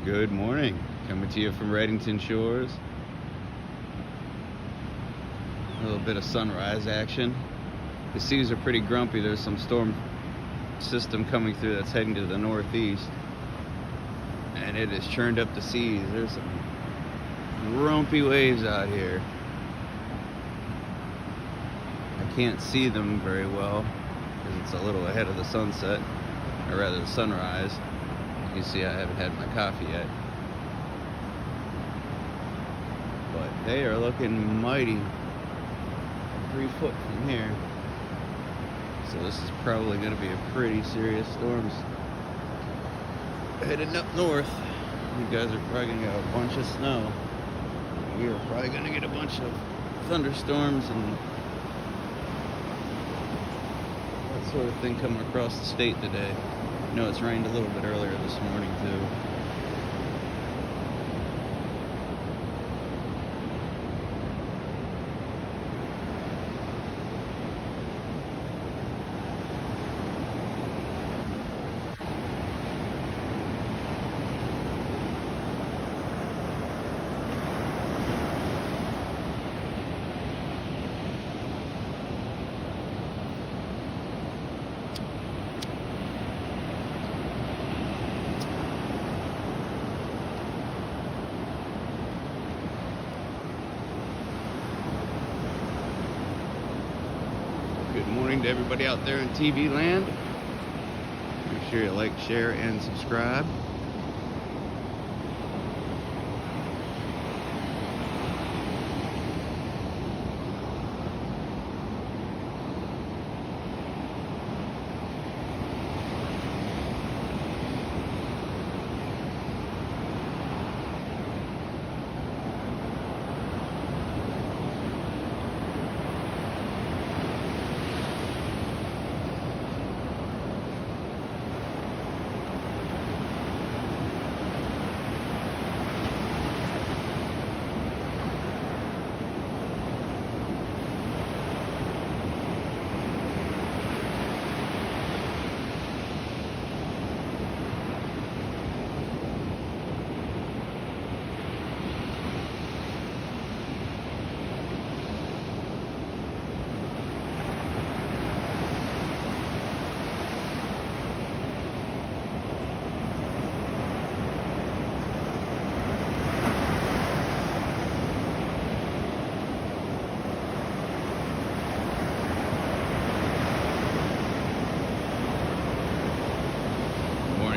Good morning. Coming to you from Reddington Shores. A little bit of sunrise action. The seas are pretty grumpy. There's some storm system coming through that's heading to the northeast. And it has churned up the seas. There's some grumpy waves out here. I can't see them very well because it's a little ahead of the sunset, or rather the sunrise. You can see I haven't had my coffee yet. But they are looking mighty 3 foot from here. So this is probably going to be a pretty serious storm. Heading up north. You guys are probably going to get a bunch of snow. We are probably going to get a bunch of thunderstorms and that sort of thing coming across the state today. I know it's rained a little bit earlier this morning too. Good morning to everybody out there in TV land. Make sure you like, share, and subscribe.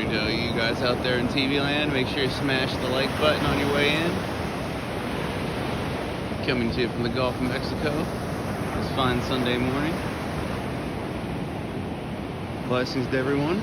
To you guys out there in TV land, make sure you smash the like button on your way in. Coming to you from the Gulf of Mexico this fine Sunday morning. Blessings to everyone.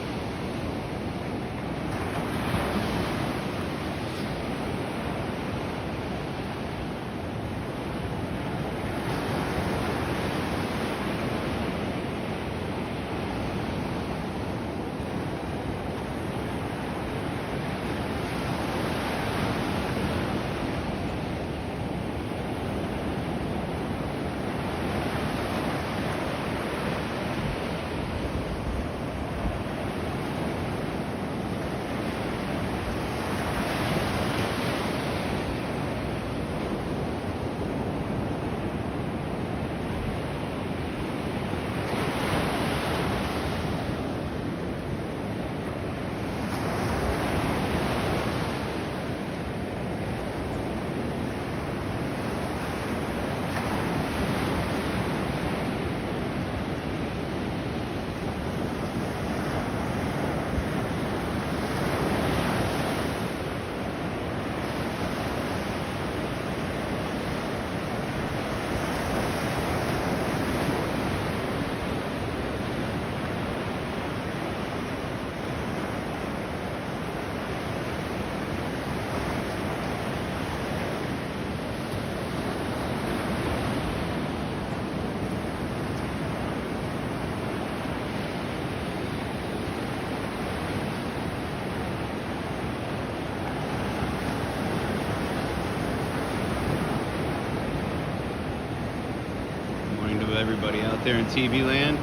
Everybody out there in TV land.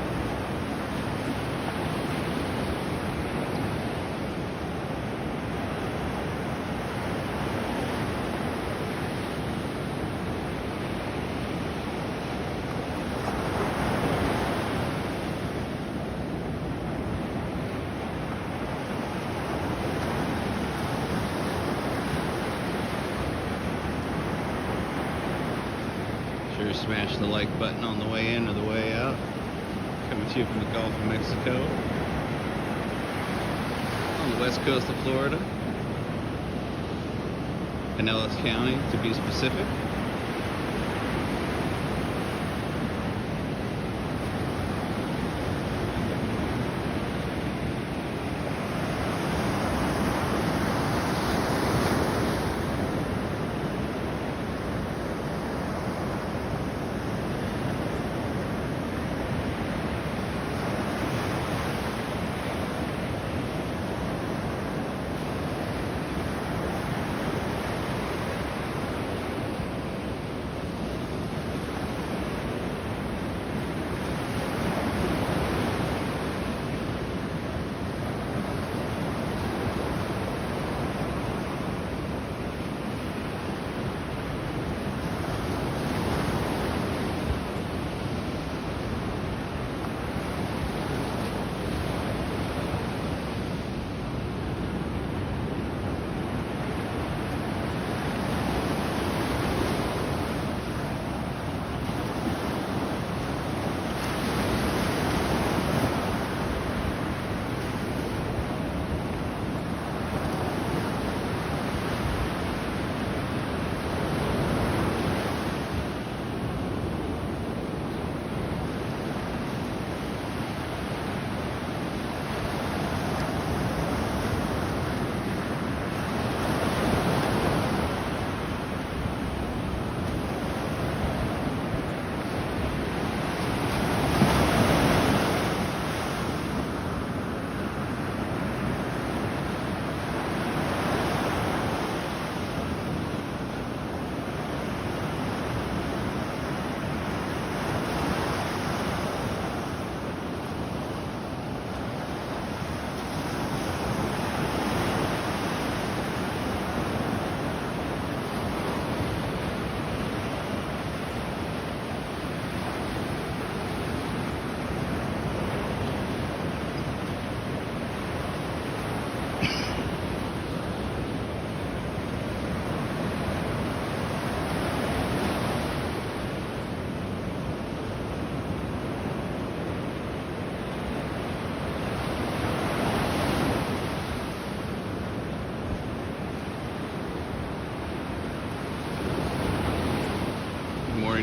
smash the like button on the way in or the way out. Coming to you from the Gulf of Mexico, on the west coast of Florida, Pinellas County to be specific.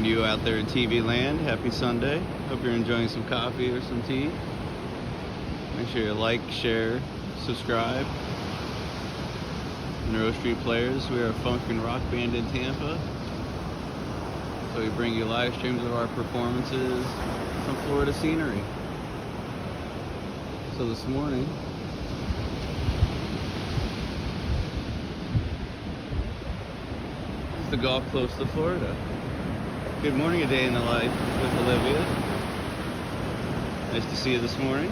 You out there in TV land, happy Sunday. Hope you're enjoying some coffee or some tea. Make sure you like, share, subscribe. Neuro Street Players, we are a funk and rock band in Tampa. So we bring you live streams of our performances, some Florida scenery. So this morning, it's the Gulf Coast of Florida. Good morning, a day in the life with Olivia. Nice to see you this morning.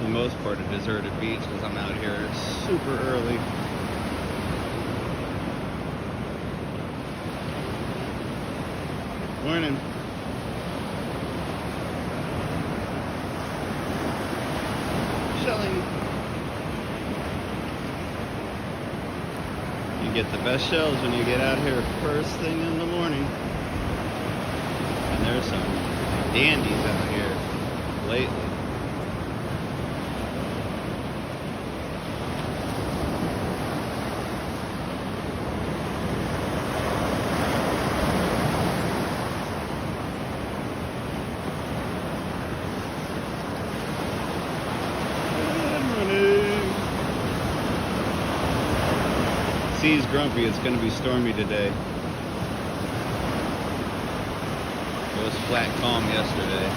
For the most part, a deserted beach because I'm out here super early. Morning. Shelling. You get the best shells when you get out here first thing in the morning. And there's some dandies out here lately. Sea's grumpy. It's going to be stormy today. It was flat calm yesterday.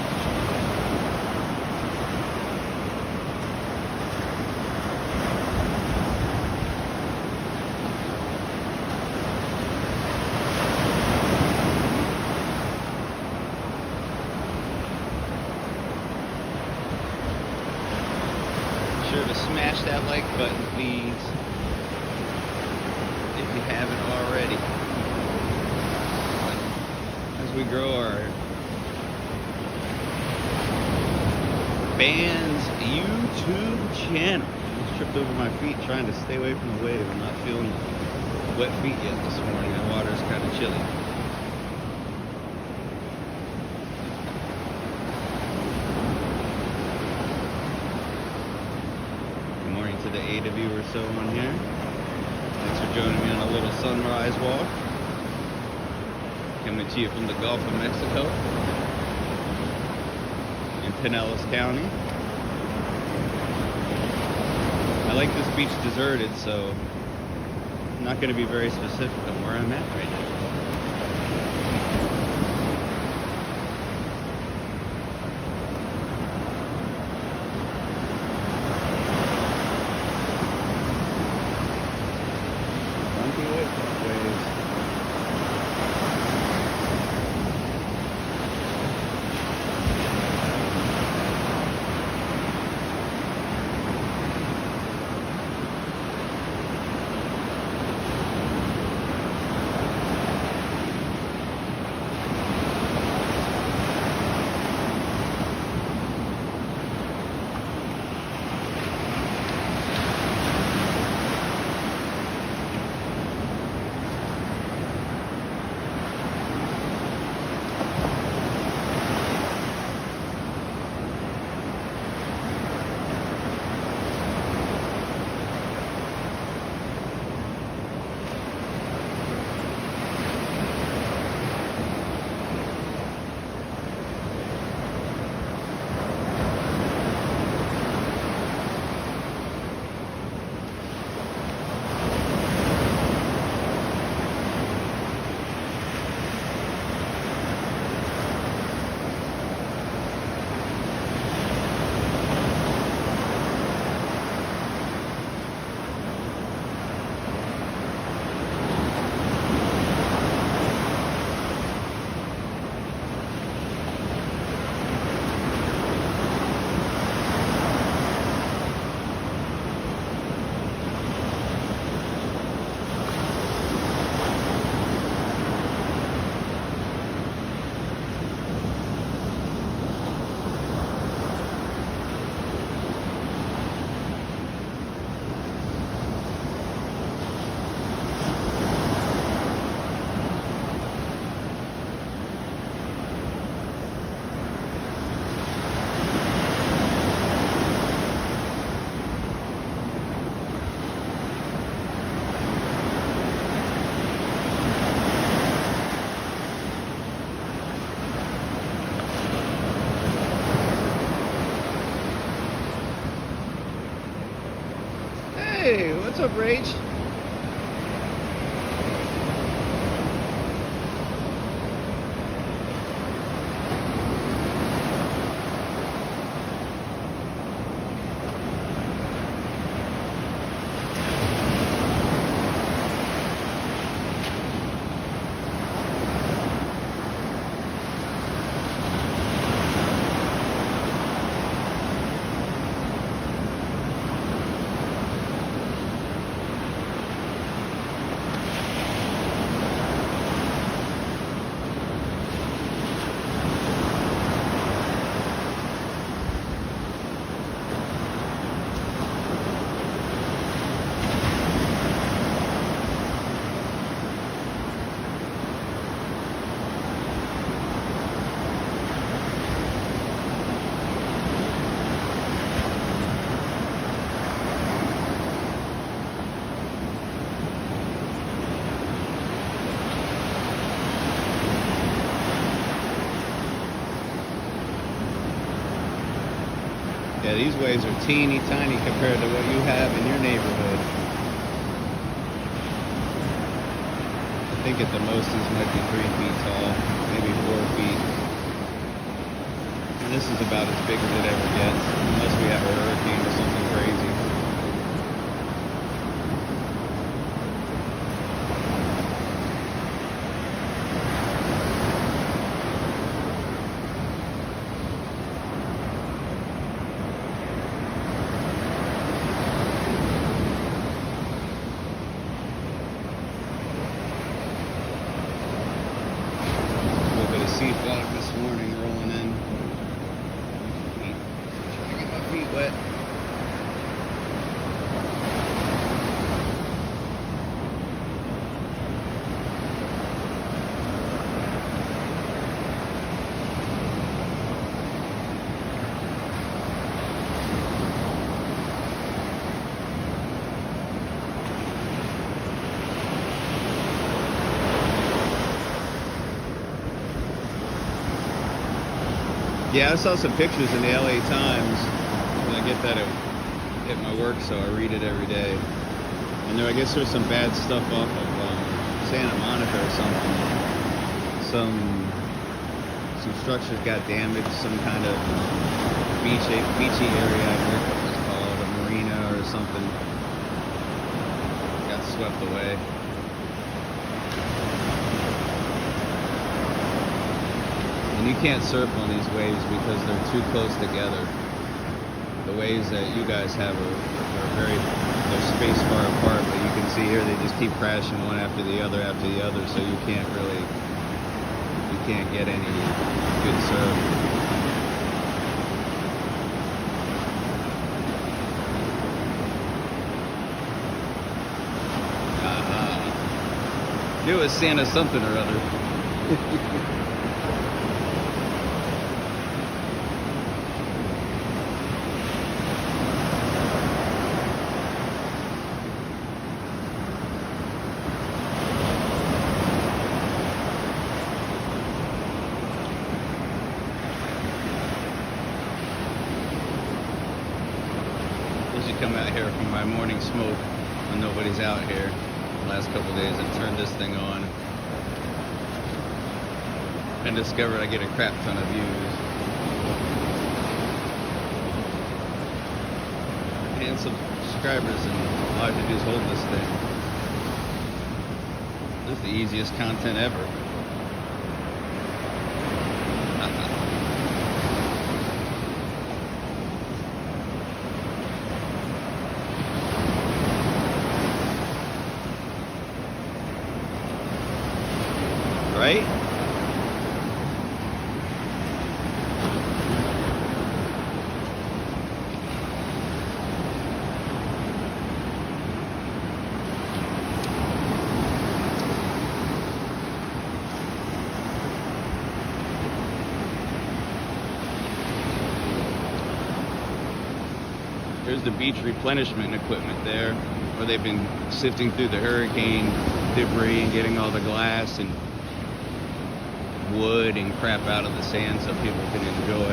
that like button, please, if you haven't already. As we grow our band's YouTube channel. I just tripped over my feet trying to stay away from the wave. I'm not feeling wet feet yet this morning. The water's kind of chilly. Good morning to the 8 of you or so on here. Thanks for joining me on a little sunrise walk. Coming to you from the Gulf of Mexico in Pinellas County. I like this beach deserted, so I'm not going to be very specific on where I'm at right now. Bumpy waves. Hey, what's up, Rach? Yeah, these waves are teeny tiny compared to what you have in your neighborhood. I think at the most these might be 3 feet tall, maybe 4 feet. And this is about as big as it ever gets, unless we have a hurricane or something crazy. Yeah, I saw some pictures in the LA Times. And I get that at my work, so I read it every day. And there, I guess there's some bad stuff off of Santa Monica or something. Some structures got damaged, some kind of beachy area, I forget what it's called, a marina or something. Got swept away. And you can't surf on these waves because they're too close together. The waves that you guys have are they're spaced far apart, but you can see here they just keep crashing one after the other, so you can't get any good surf. It was Santa something or other. Come out here from my morning smoke when nobody's out here. The last couple of days I've turned this thing on and discovered I get a crap ton of views. And some subscribers, and all I have to do is hold this thing. This is the easiest content ever. Right? There's the beach replenishment equipment there, where they've been sifting through the hurricane debris and getting all the glass and wood and crap out of the sand so people can enjoy.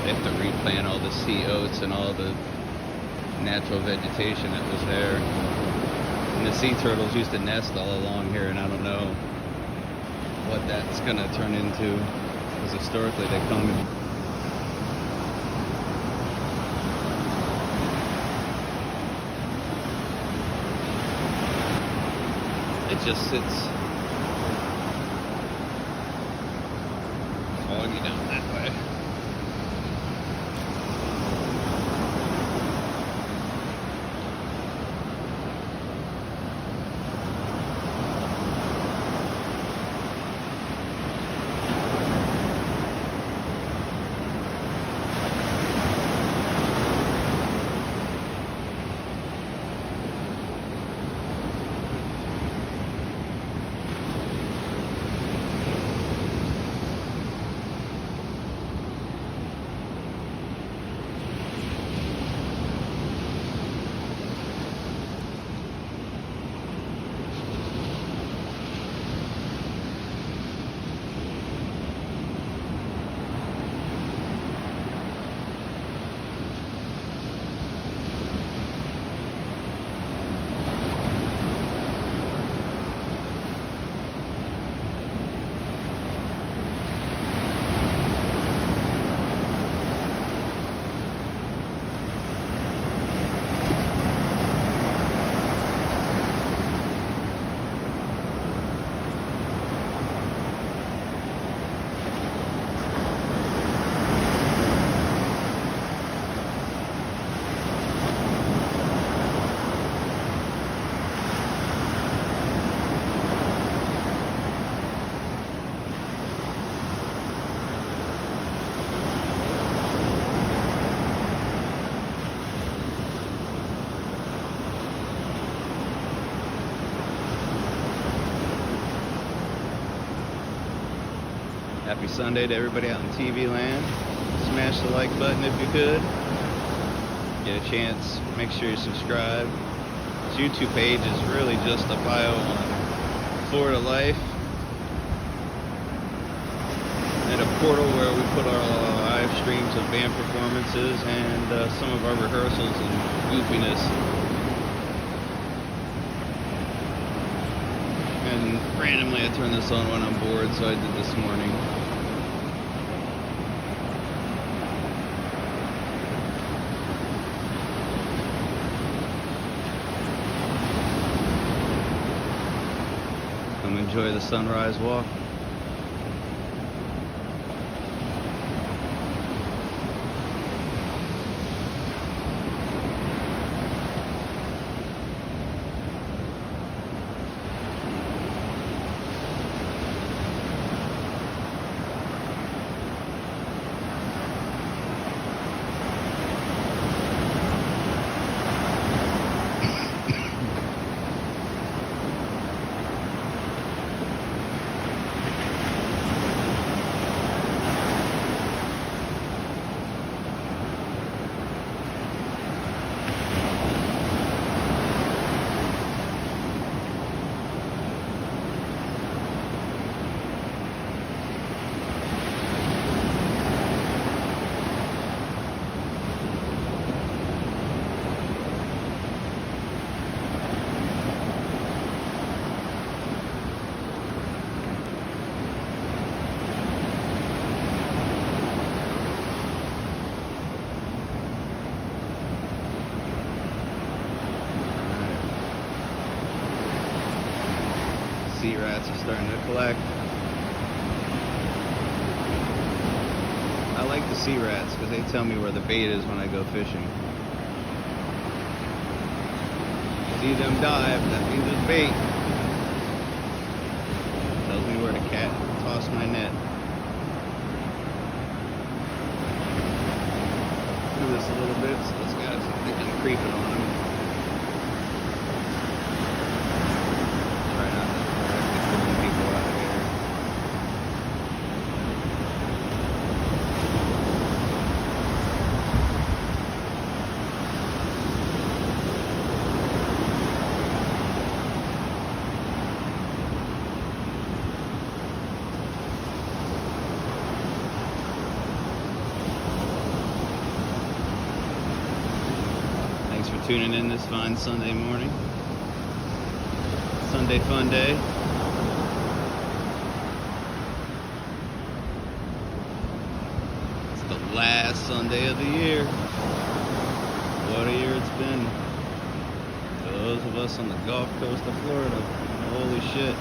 They have to replant all the sea oats and all the natural vegetation that was there. And the sea turtles used to nest all along here, and I don't know what that's gonna turn into, because historically they come in. It just sits foggy down that way. Happy Sunday to everybody out in TV land. Smash the like button if you could. Get a chance, make sure you subscribe. His YouTube page is really just a bio on Florida life and a portal where we put our live streams of band performances and some of our rehearsals and goofiness. And randomly I turned this on when I'm bored, so I did this morning. Come enjoy the sunrise walk. Sea rats are starting to collect. I like the sea rats because they tell me where the bait is when I go fishing. See them dive, that means there's bait. Tells me where to toss my net. Do this a little bit so this guy's thinking creeping on him. Thanks for tuning in this fine Sunday morning. Sunday fun day. It's the last Sunday of the year. What a year it's been. For those of us on the Gulf Coast of Florida, holy shit.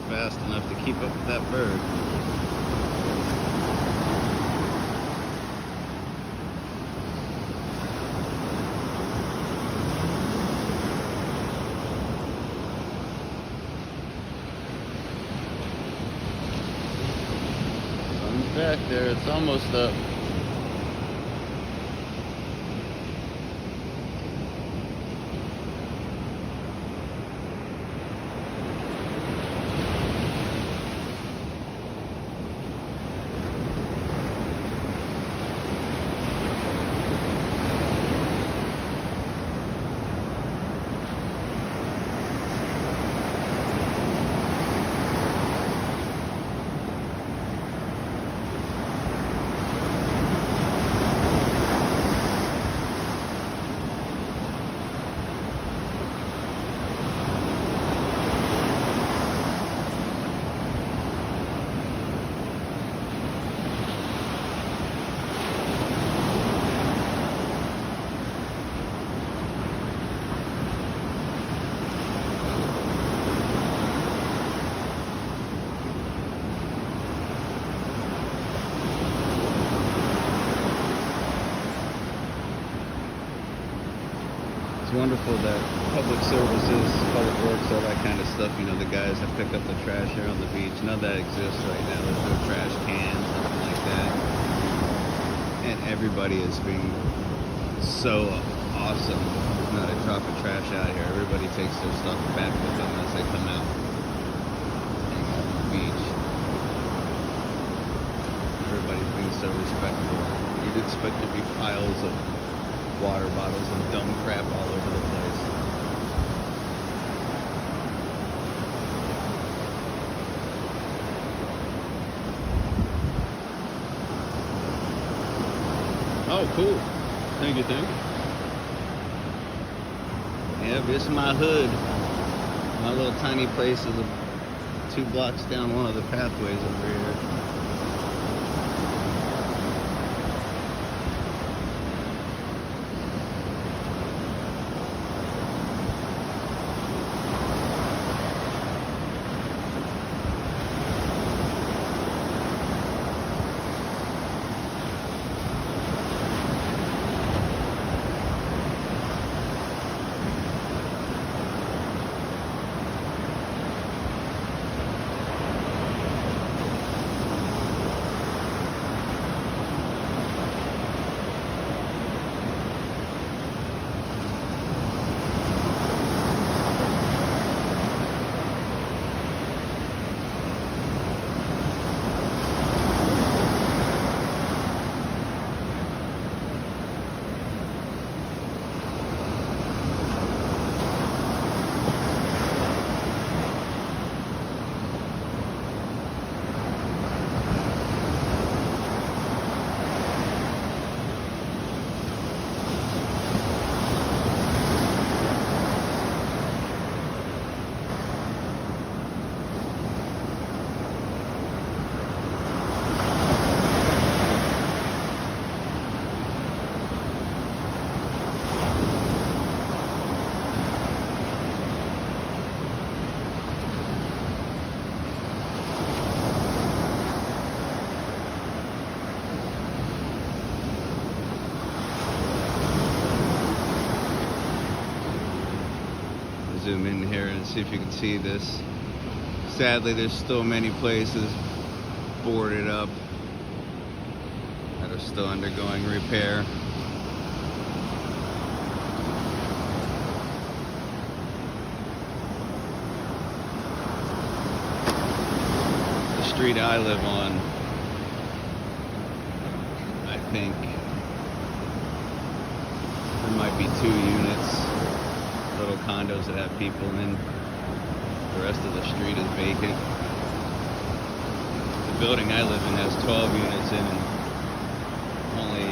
fast enough to keep up with that bird. Sun's back there, it's almost up. Wonderful that public services, public works, all that kind of stuff, you know, the guys that pick up the trash here on the beach, none of that exists right now. There's no trash cans, nothing like that. And everybody is being so awesome not to drop the trash out here. Everybody takes their stuff back with them as they come out on the beach. Everybody's being so respectful. You'd expect to be piles of water bottles and dumb crap all over the place. Oh, cool. Thank you. Yeah, this is my hood. My little tiny place is 2 blocks down one of the pathways over here. Zoom in here and see if you can see this. Sadly, there's still many places boarded up that are still undergoing repair. The street I live on, I think there might be 2 units, little condos that have people in. The rest of the street is vacant. The building I live in has 12 units in, and only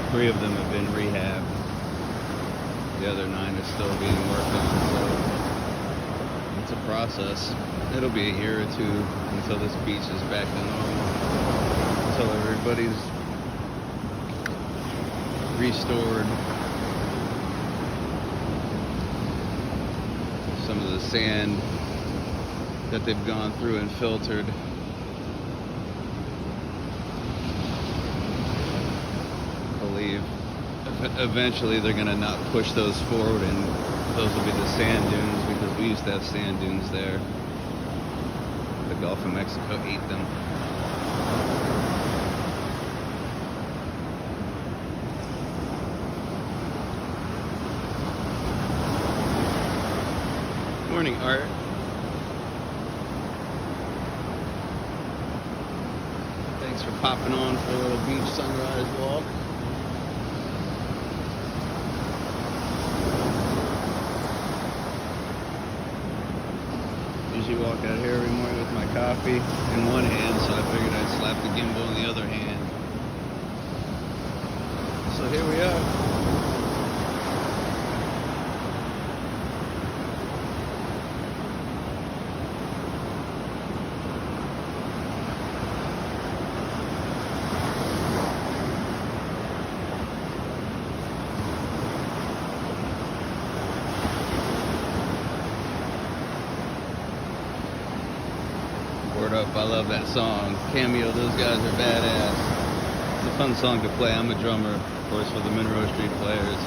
3 of them have been rehabbed. The other 9 is still being worked on, so it's a process. It'll be a year or 2 until this beach is back to normal, until everybody's restored. Some of the sand that they've gone through and filtered. I believe eventually they're going to not push those forward, and those will be the sand dunes, because we used to have sand dunes there. The Gulf of Mexico ate them. Morning, Art. Thanks for popping on for a little beach sunrise walk. Usually walk out here every morning with my coffee in one hand, so I figured I'd slap the gimbal in the other hand. So here we are. Word up, I love that song. Cameo, those guys are badass. It's a fun song to play. I'm a drummer, of course, for the Monroe Street Players.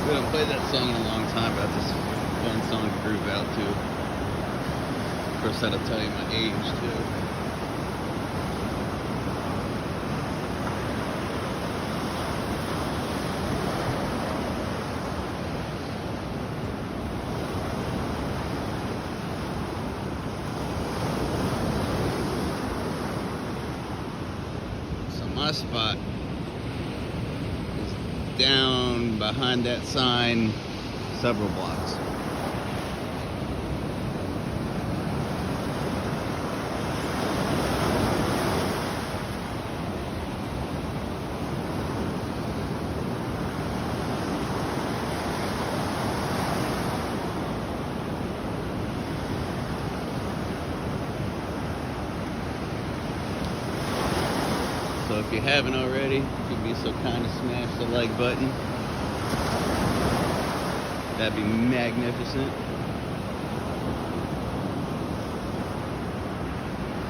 We haven't played that song in a long time, but that's a fun song to groove out to. Of course, that'll tell you my age, too. My spot is down behind that sign several blocks. So if you haven't already, if you'd be so kind to smash the like button, that'd be magnificent.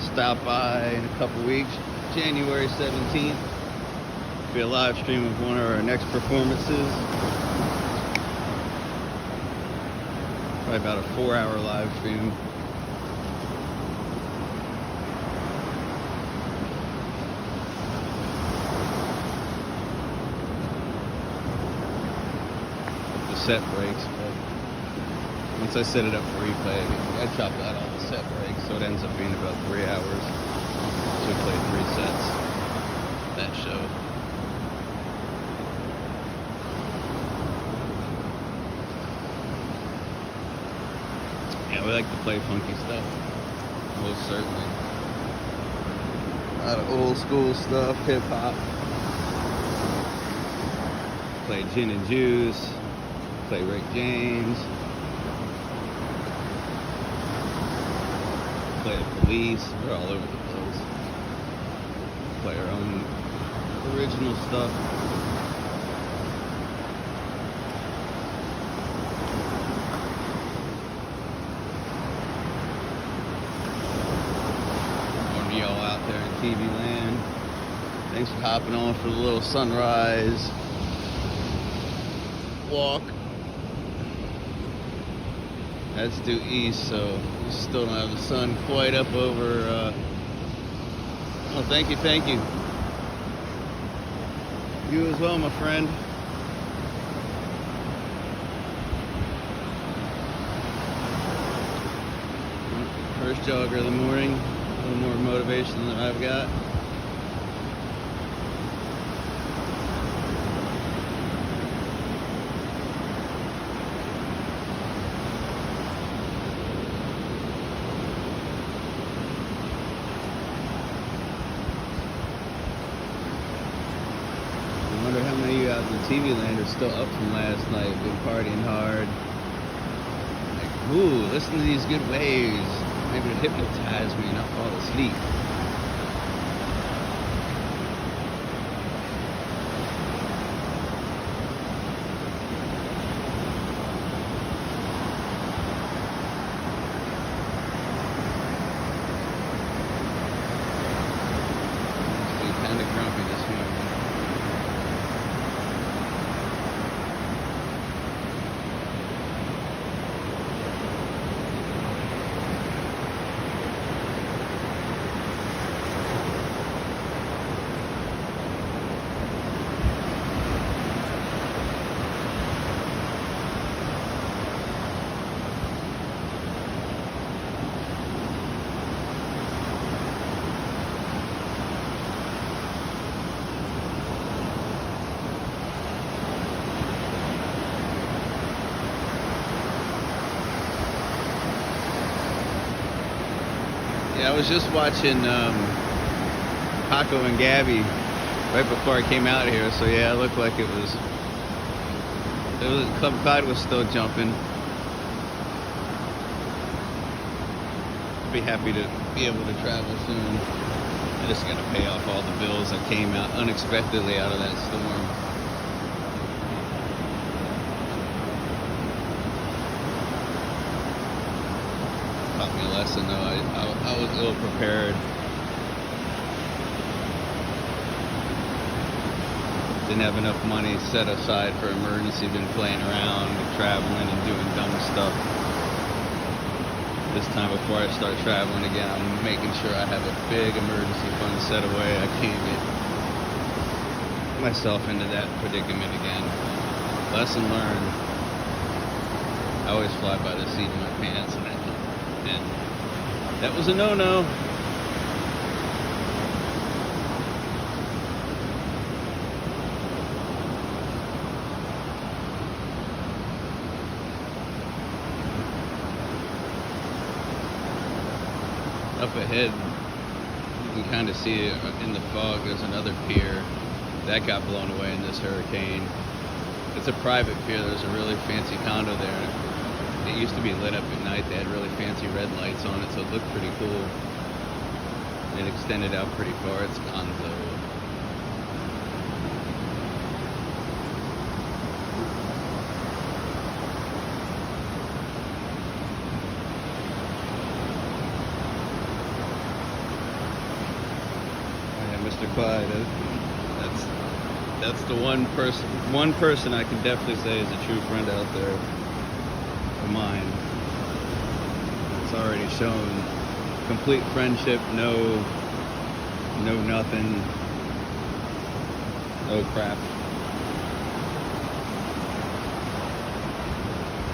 Stop by in a couple weeks, January 17th. Be a live stream of one of our next performances. Probably about a 4-hour live stream. Set breaks, but once I set it up for replay, I chop out all the set breaks, so it ends up being about 3 hours. So we played 3 sets that show. Yeah, we like to play funky stuff, most certainly. A lot of old school stuff, hip hop. Play Gin and Juice. Play Rick James, play the Police. We're all over the place. Play our own original stuff. One of y'all out there in TV land, thanks for hopping on for the little sunrise walk. That's due east, so we still don't have the sun quite up over. Oh, thank you. You as well, my friend. First jogger of the morning. A little more motivation than I've got. I wonder how many of you out in TV land are still up from last night, been partying hard. Like, ooh, listen to these good waves. Maybe it hypnotized me and I'll fall asleep. Yeah, I was just watching Paco and Gabby right before I came out here, so yeah, it looked like it was Club Clyde was still jumping. Be happy to be able to travel soon. I just gotta pay off all the bills that came out unexpectedly out of that storm. Taught me a lesson though. I was ill prepared. Didn't have enough money set aside for emergency. Been playing around, traveling, and doing dumb stuff. This time before I start traveling again, I'm making sure I have a big emergency fund set away. I can't get myself into that predicament again. Lesson learned. I always fly by the seat of my pants, and that was a no-no. Up ahead, you can kind of see it in the fog. There's another pier that got blown away in this hurricane. It's a private pier. There's a really fancy condo there. It used to be lit up at night. They had really fancy red lights on it, so it looked pretty cool. It extended out pretty far. It's gone though. Mr. Clyde, that's the one person I can definitely say is a true friend out there of mine. It's already shown complete friendship, no nothing, no crap,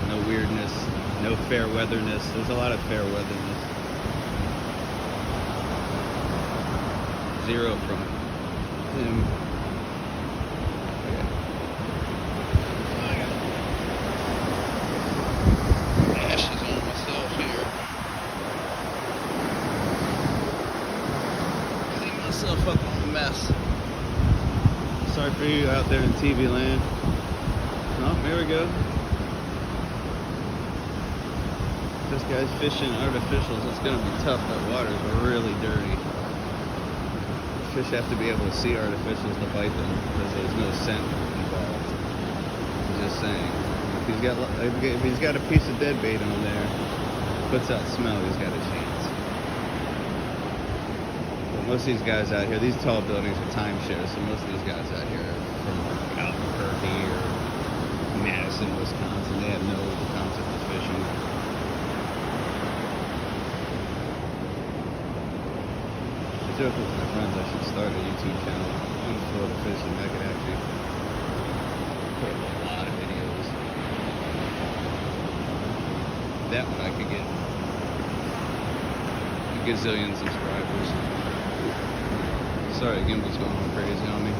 no weirdness, no fair weatherness. There's a lot of fair weatherness. Zero from him. Ashes on myself here. Clean myself up on the mess. Sorry for you out there in TV land. Oh, here we go. This guy's fishing artificials. It's gonna be tough. That water's really dirty. Fish have to be able to see artificials to bite them because there's no scent involved. I'm just saying. If he's got a piece of dead bait on there, puts out smell, he's got a chance. But most of these guys out here, these tall buildings are timeshares, so most of these guys out here are from Albuquerque or Madison, Wisconsin. They have no concept of fishing. Joking with my friends, I should start a YouTube channel on Florida fishing. I could actually put up a lot of videos. That one I could get a gazillion subscribers. Sorry, Gimbal's going all crazy on me.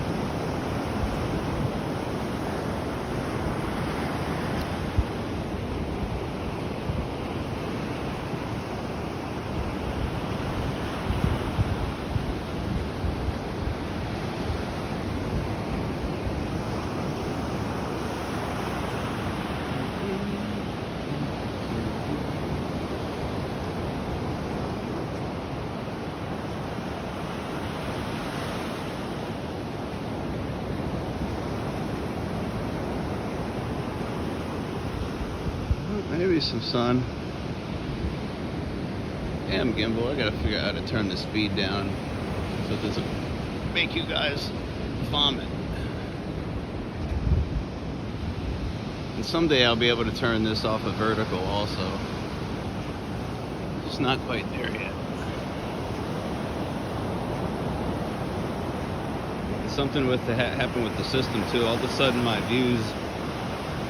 Maybe some sun. Damn, gimbal, I gotta figure out how to turn the speed down so it doesn't make you guys vomit. And someday I'll be able to turn this off of vertical also. Just not quite there yet. Something with happened with the system too. All of a sudden my views,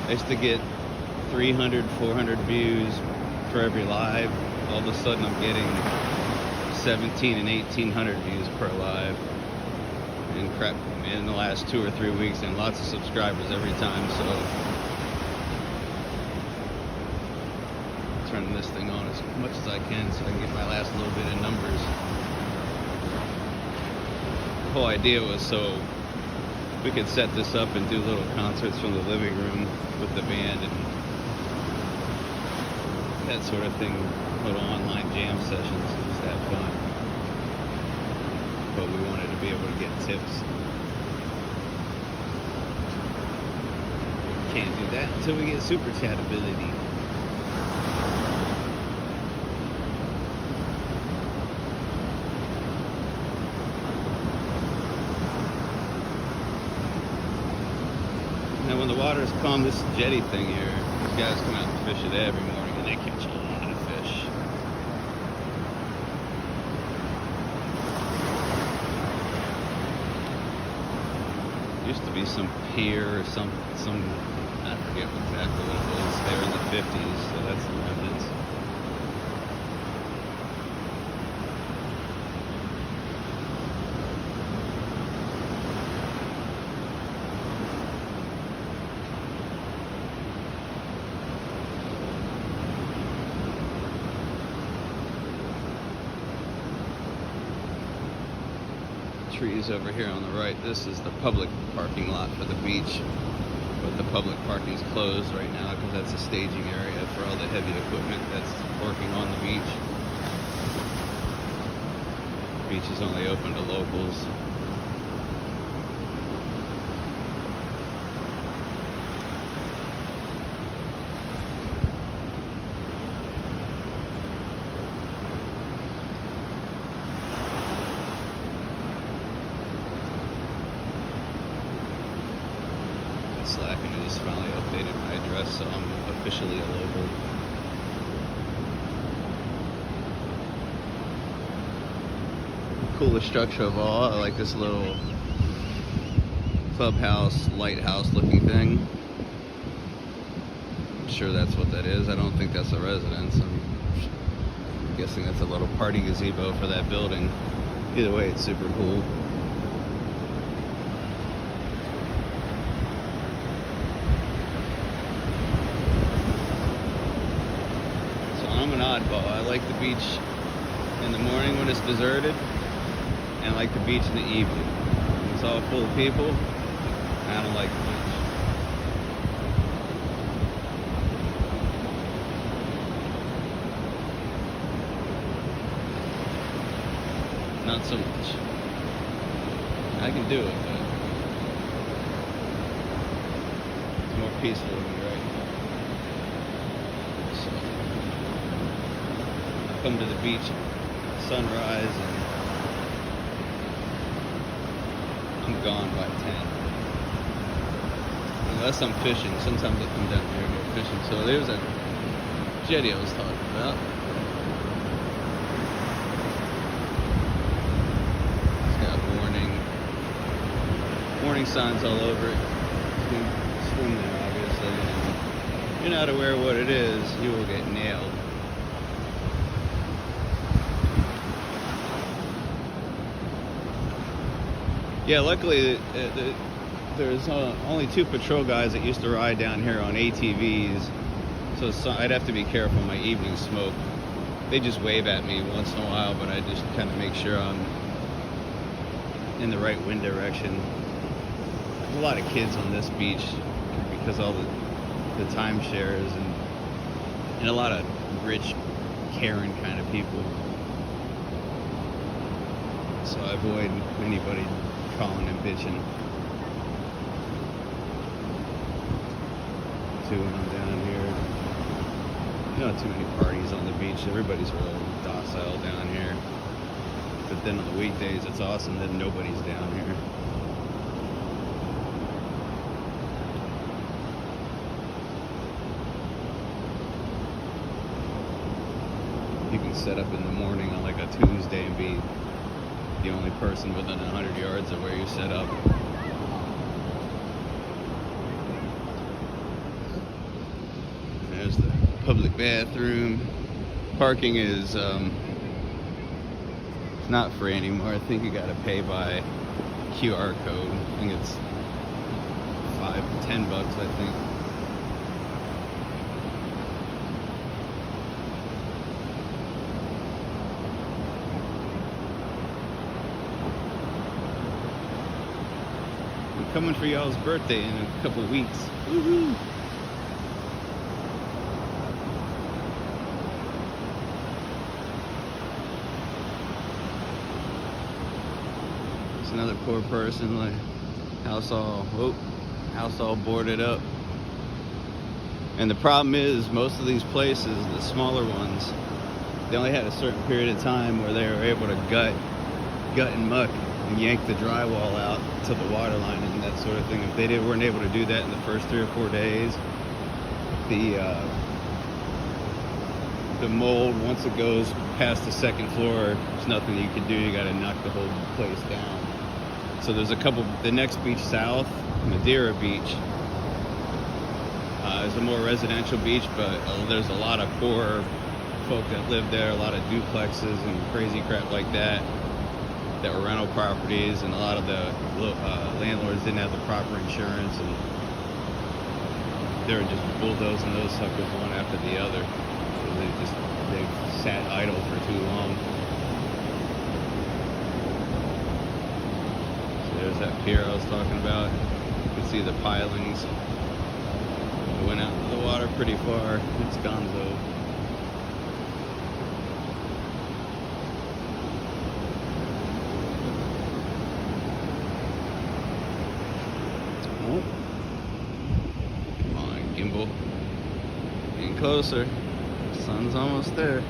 I used to get 300, 400 views for every live. All of a sudden I'm getting 17 and 1800 views per live. And crap, in the last 2 or 3 weeks, and lots of subscribers every time. So turning this thing on as much as I can so I can get my last little bit of numbers. The whole idea was so we could set this up and do little concerts from the living room with the band and that sort of thing, little online jam sessions, just have fun. But we wanted to be able to get tips. Can't do that until we get super chat ability. Now when the water's calm, this jetty thing here, these guys come out and fish it every morning and they catch a lot of fish. Used to be some pier or some I forget exactly what it was there in the 50s, so that's the remnants. Trees over here on the right. This is the public parking lot for the beach, but the public parking is closed right now because that's a staging area for all the heavy equipment that's working on the beach. The beach is only open to locals. Slacking, I just finally updated my address, so I'm officially a local. Coolest structure of all, I like this little clubhouse, lighthouse looking thing. I'm sure that's what that is. I don't think that's a residence. I'm guessing that's a little party gazebo for that building. Either way, it's super cool. I'm an oddball. I like the beach in the morning when it's deserted, and I like the beach in the evening. When it's all full of people, I don't like the beach. Not so much. I can do it, but it's more peaceful to me right now. So come to the beach at sunrise and I'm gone by 10. Unless I'm fishing. Sometimes I come down here and go fishing. So there's that jetty I was talking about. It's got warning signs all over it. You can swim there obviously. And if you're not aware of what it is, you will get nailed. Yeah, luckily there's only 2 patrol guys that used to ride down here on ATVs, so I'd have to be careful my evening smoke. They just wave at me once in a while, but I just kind of make sure I'm in the right wind direction. There's a lot of kids on this beach because all the timeshares and a lot of rich, caring kind of people. So I avoid anybody calling and bitching. Too when I'm down here. Not too many parties on the beach. Everybody's real docile down here. But then on the weekdays, it's awesome that nobody's down here. You can set up in the morning on like a Tuesday and be the only person within 100 yards of where you set up. There's the public bathroom. Parking is not free anymore. I think you gotta pay by QR code. I think it's $5 to $10, I think. coming for y'all's birthday in a couple weeks. Woohoo! It's another poor person, like house all boarded up. And the problem is, most of these places, the smaller ones, they only had a certain period of time where they were able to gut and muck and yank the drywall out to the water line and that sort of thing. If they weren't able to do that in the first 3 or 4 days, the mold, once it goes past the second floor, there's nothing you can do. You got to knock the whole place down. So there's the next beach south, Madeira Beach, is a more residential beach, but there's a lot of poor folk that live there, a lot of duplexes and crazy crap like that were rental properties, and a lot of the landlords didn't have the proper insurance, and they were just bulldozing those suckers one after the other. So they sat idle for too long. So there's that pier I was talking about. You can see the pilings. It went out into the water pretty far. It's gonzo. Oh. Come on, gimbal. Getting closer. The sun's almost there.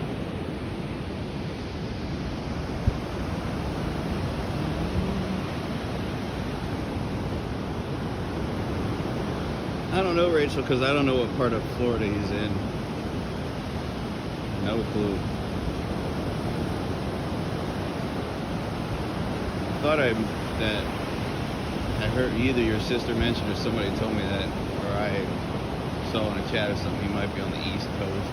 I don't know, Rachel, because I don't know what part of Florida he's in. No clue. I thought that I heard either your sister mentioned or somebody told me that, or I saw in a chat or something, he might be on the East Coast.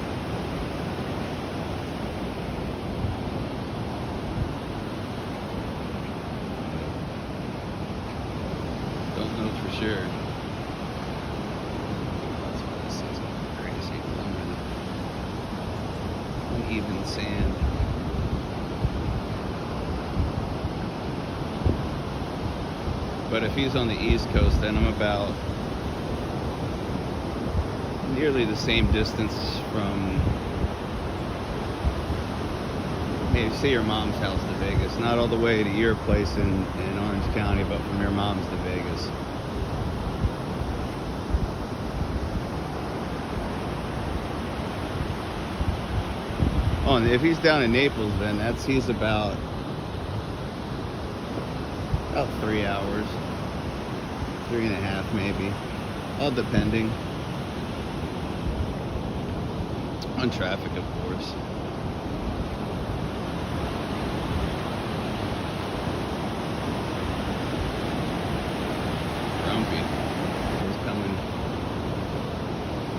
Don't know for sure. Even sand. But if he's on the East Coast, then I'm about nearly the same distance from, maybe say your mom's house to Vegas. Not all the way to your place in Orange County, but from your mom's to Vegas. Oh, and if he's down in Naples, then he's about 3 hours, 3.5 maybe, all depending on traffic, of course. Grumpy. It's coming.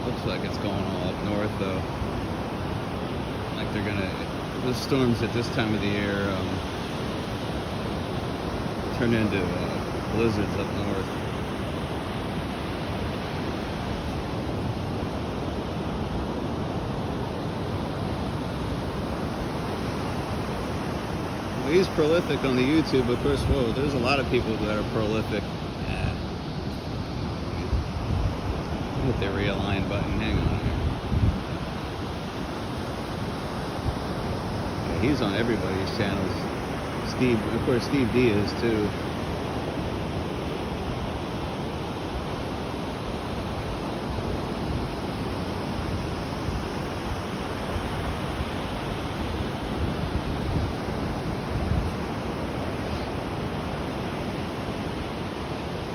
Looks like it's going all up north, though. Like they're gonna, the storms at this time of the year turn into blizzards up north. Well, he's prolific on the YouTube, of course. Whoa, there's a lot of people that are prolific. Hit the realign button. Hang on here. He's on everybody's channels. Steve, of course, Steve D is too.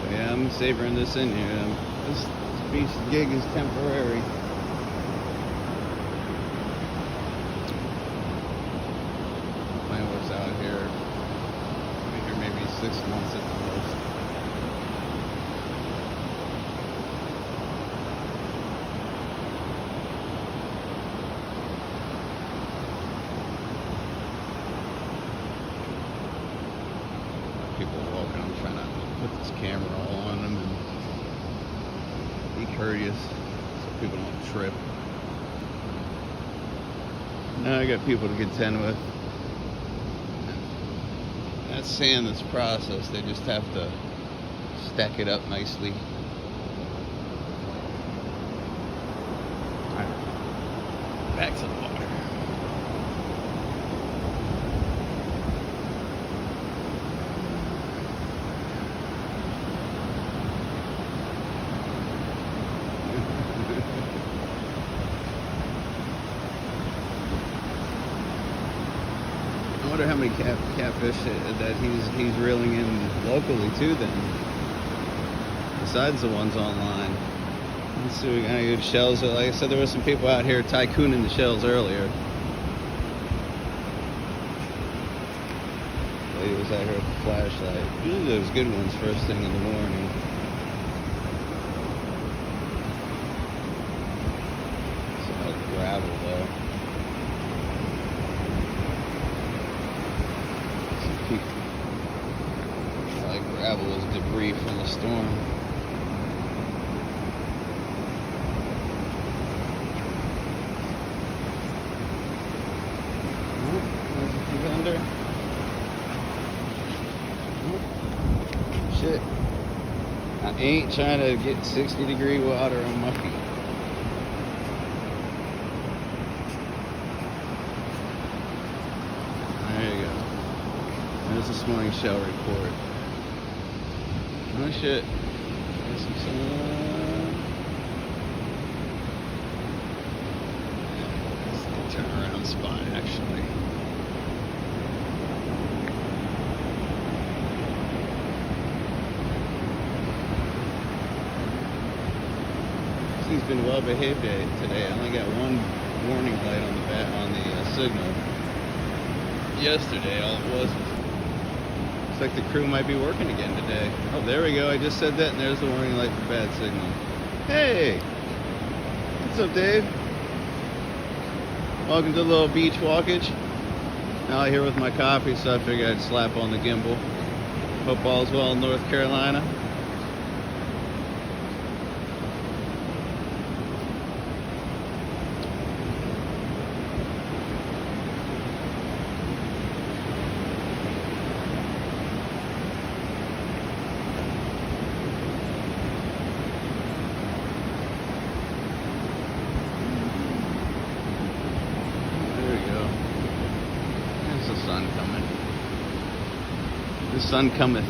But yeah, I'm savoring this in here. This beach gig is temporary. Out here, maybe 6 months at the most. People walking, I'm trying to put this camera all on them and be courteous so people don't trip. Now I got people to contend with. That sand that's processed, they just have to stack it up nicely. Alright, back to the water. I wonder how many catfish that he's reeling in locally too then, besides the ones online. Let's see, we got any good shells. Like I said, there were some people out here tycooning the shells earlier. Lady was out here with a flashlight. Usually those good ones first thing in the morning. It's all gravel though. Like gravel is debris from the storm. Under. Shit. I ain't trying to get 60-degree water on my feet. There you go. There's this morning shell report. Oh shit. There's some sun. It's the turnaround spot actually. He's been well behaved today. I only got one warning light on the signal. Yesterday, all it was looks like the crew might be working again today. Oh, there we go. I just said that, and there's the warning light for bad signal. Hey, what's up, Dave? Welcome to the little beach walkage. Out here with my coffee, so I figured I'd slap on the gimbal. Hope all's well in North Carolina. The sun cometh.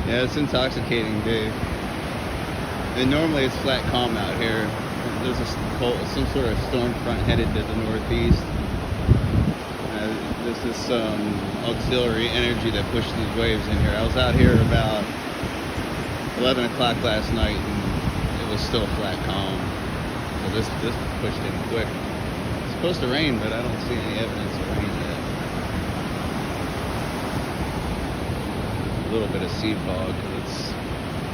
Yeah, it's intoxicating, Dave. And normally it's flat calm out here. There's some sort of storm front headed to the northeast. There's this auxiliary energy that pushed these waves in here. I was out here about 11 o'clock last night and it was still flat calm. So this pushed in quick. It's supposed to rain, but I don't see any evidence of rain yet. A little bit of sea fog because it's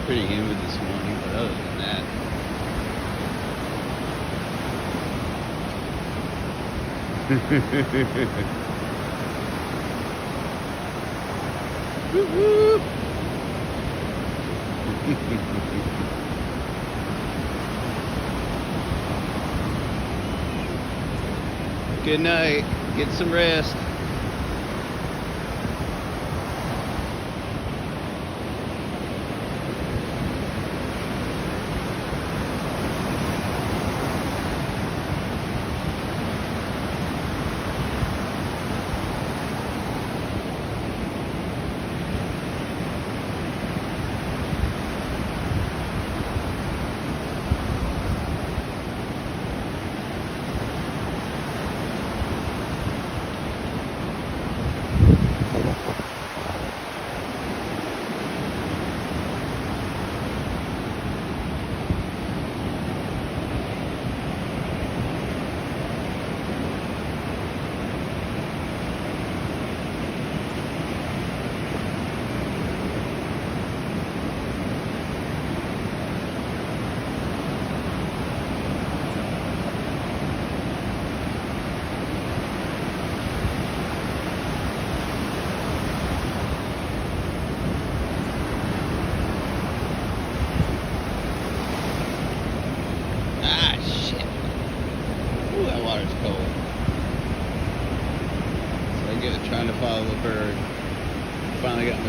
pretty humid this morning, but other than that, woo-hoo. Good night. Get some rest.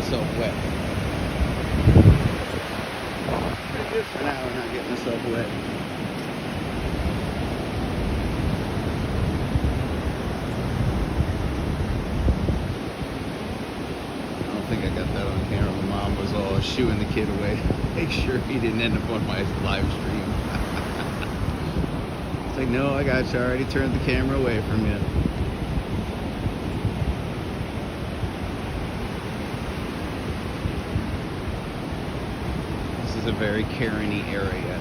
myself wet. Pretty good for now, we're not getting myself wet. I don't think I got that on camera. My mom was all shooing the kid away. Make sure he didn't end up on my live stream. It's like, no, I got you. I already turned the camera away from you. This is a very Karen-y area.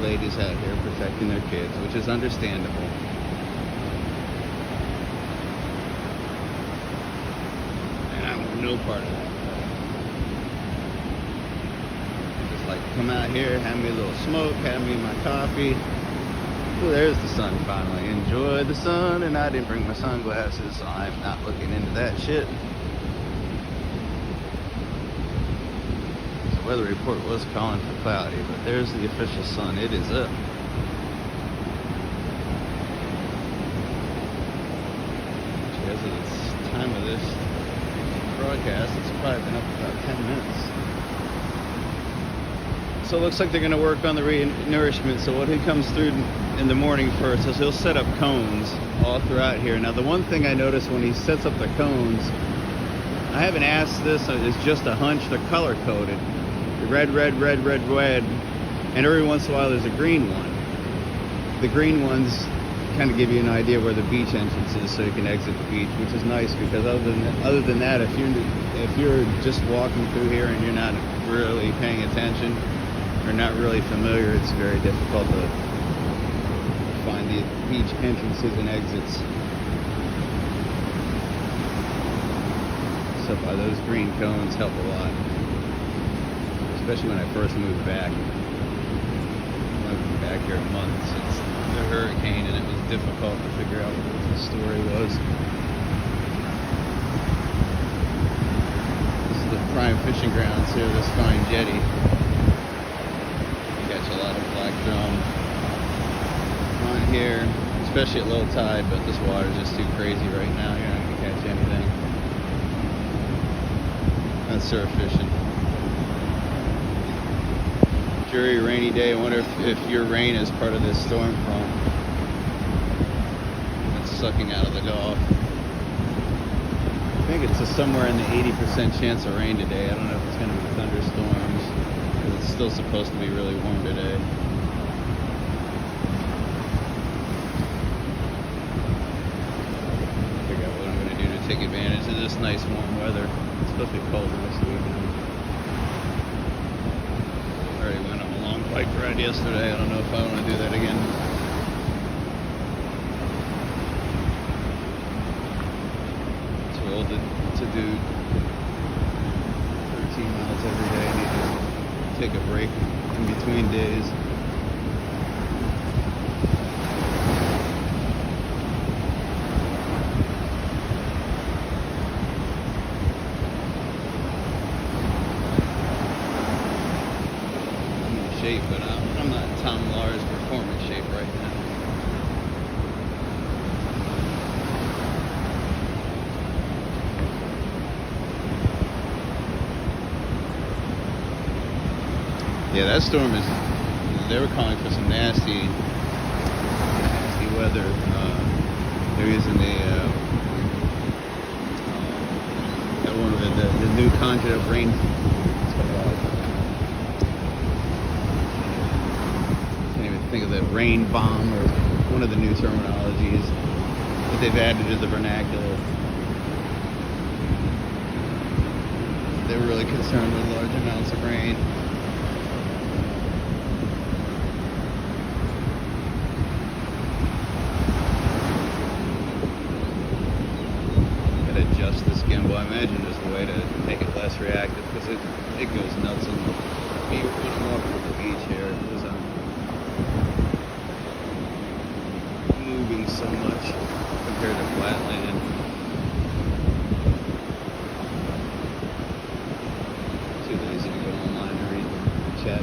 Ladies out here protecting their kids, which is understandable. And I want no part of that. Just like come out here, have me a little smoke, have me my coffee. Oh, there's the sun finally. Enjoy the sun, and I didn't bring my sunglasses, so I'm not looking into that shit. Weather report was calling for cloudy, but there's the official sun. It is up. As of the time of this broadcast, it's probably been up about 10 minutes. So it looks like they're going to work on the re-nourishment. So what he comes through in the morning first is he'll set up cones all throughout here. Now the one thing I noticed when he sets up the cones, I haven't asked this, it's just a hunch, they're color coded. Red, red, red, red, red, and every once in a while there's a green one. The green ones kind of give you an idea where the beach entrance is, so you can exit the beach, which is nice because other than that, if you're just walking through here and you're not really paying attention or not really familiar, it's very difficult to find the beach entrances and exits. So by those green cones help a lot. Especially when I first moved back. I've been back here a month since the hurricane, and it was difficult to figure out what the story was. This is the prime fishing grounds here, this fine jetty. You catch a lot of black drum on here, especially at low tide, but this water's just too crazy right now. You're not going to catch anything. That's surf fishing. Dreary rainy day. I wonder if your rain is part of this storm front that's sucking out of the Gulf. I think it's somewhere in the 80% chance of rain today. I don't know if it's going to be thunderstorms, because it's still supposed to be really warm today. Figure out what I'm going to do to take advantage of this nice warm weather. It's supposed to be colder this weekend. Went on a long bike ride yesterday. I don't know if I want to do that again. Too old to do 13 miles every day. I need to take a break in between days. But I'm not Tom Lars performance shape right now. Yeah, that storm is, they were calling for some nasty weather. They're using one of the new conjure of rain. Think of the rain bomb, or one of the new terminologies that they've added to the vernacular. They were really concerned with large amounts of rain. Gotta adjust this gimbal. I imagine there's a way to make it less reactive, because it goes nuts on the beach. When I'm walking on the beach here, it was moving so much compared to flat land. Too lazy to go online and read the chat.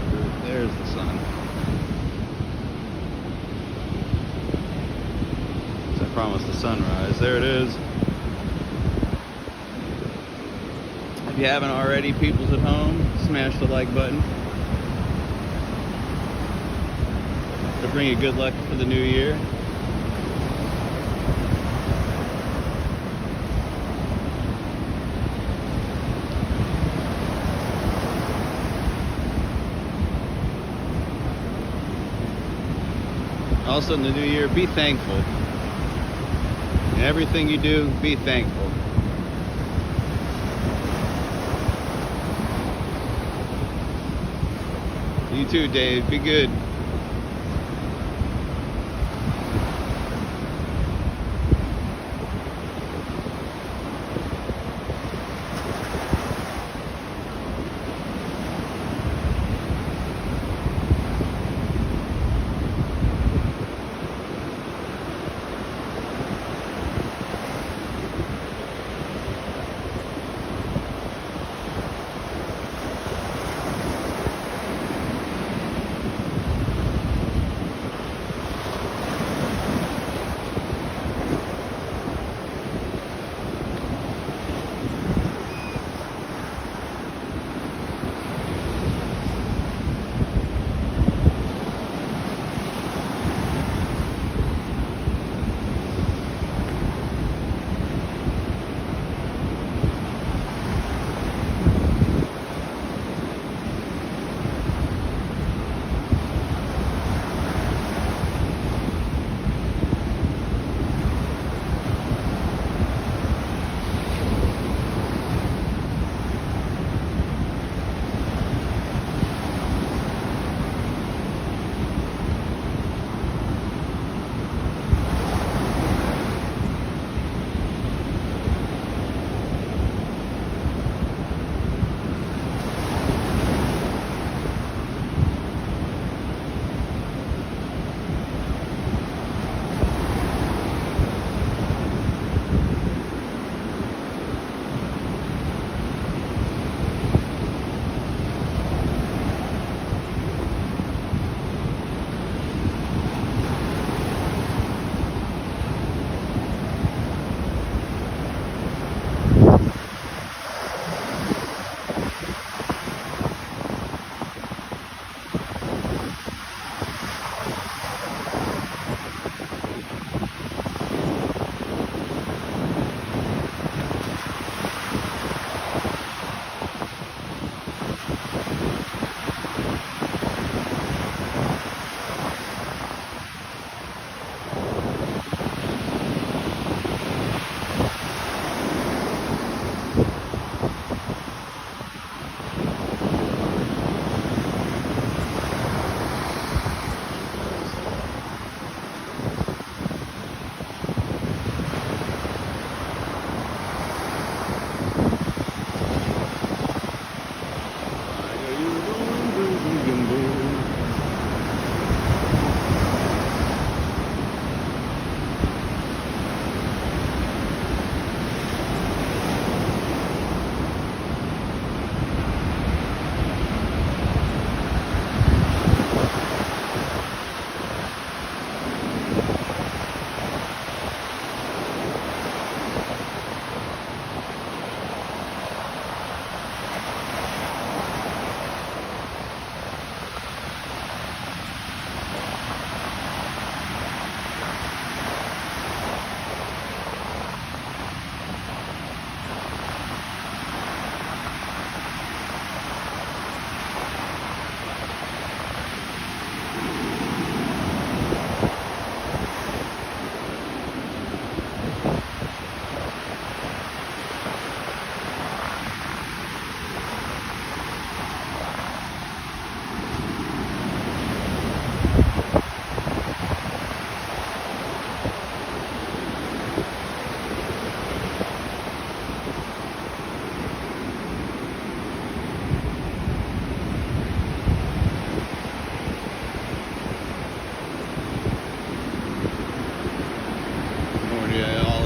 promised a sunrise. There it is. If you haven't already, peoples at home, smash the like button. To bring you good luck for the new year. Also in the new year, be thankful. In everything you do, be thankful. You too, Dave. Be good.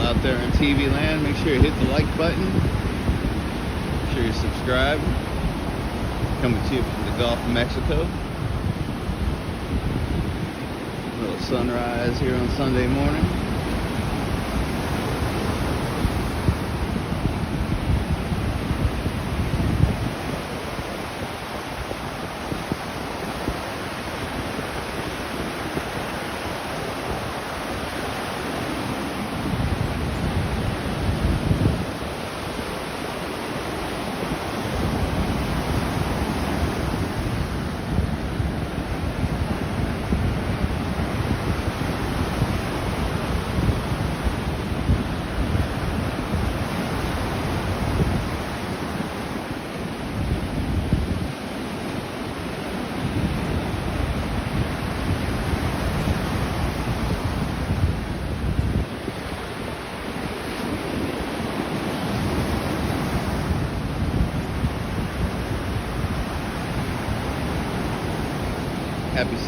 out there in TV land, make sure you hit the like button. Make sure you subscribe. Coming to you from the Gulf of Mexico. A little sunrise here on Sunday morning.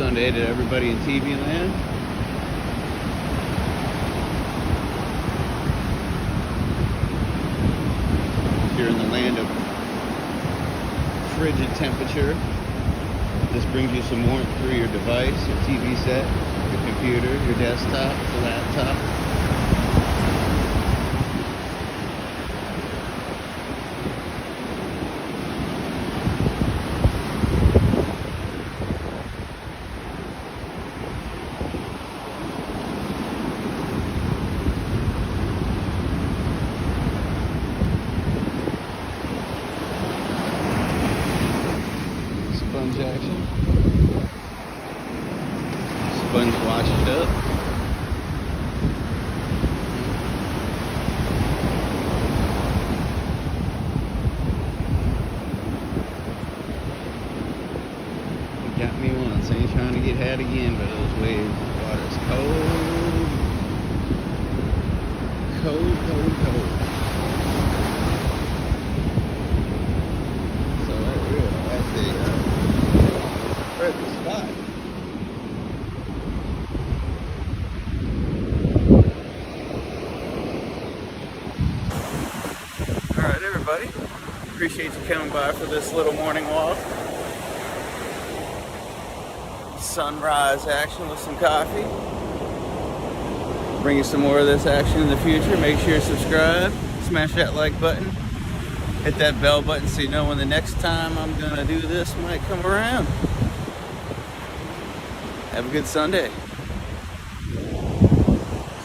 Sunday to everybody in TV land. If you're in the land of frigid temperature, this brings you some warmth through your device, your TV set, your computer, your desktop, your laptop. Sponge action. Sponge washed it up. Got me once. Ain't trying to get had again by those waves. The water's cold. Cold, cold, cold. So that's the perfect spot. Alright everybody. Appreciate you coming by for this little morning walk. Sunrise action with some coffee. Bring you some more of this action in the future. Make sure you subscribe, smash that like button, hit that bell button so you know when the next time I'm gonna do this might come around. Have a good Sunday.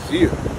See you.